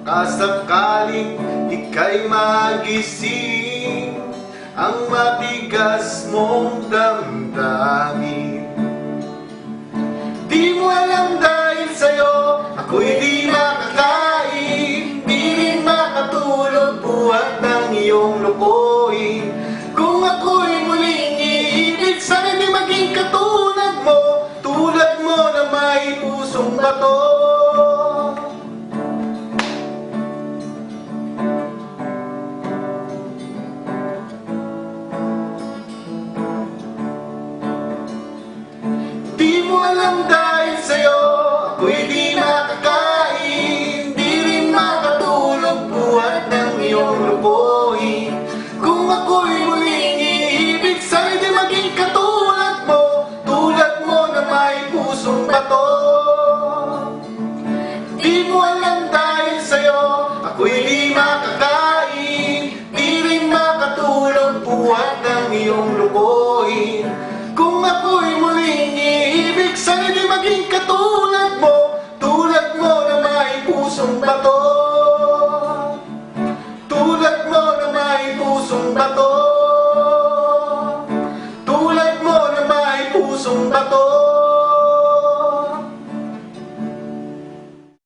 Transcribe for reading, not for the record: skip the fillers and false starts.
Sakaling ika'y magising ang matigas mong damdamin. Di mo alam dahil sa'yo ako'y di makakain, di rin makatulog buhat ng iyong lukuhin. Kung ako'y muling iibig, sana di maging katulad mo na may pusong bato. Di mo alam dahil sa'yo ako'y di makakain, di rin makatulog buhat ng iyong lukuhin. Kung ako'y muling iibig, sana di maging katulad mo na may pusong bato. Di mo alam dahil sa'yo ako'y di makakain, di rin makatulog buhat ng iyong lukuhin. Kung ako'y muling iibig, sana di maging katulad mo na may pusong bato.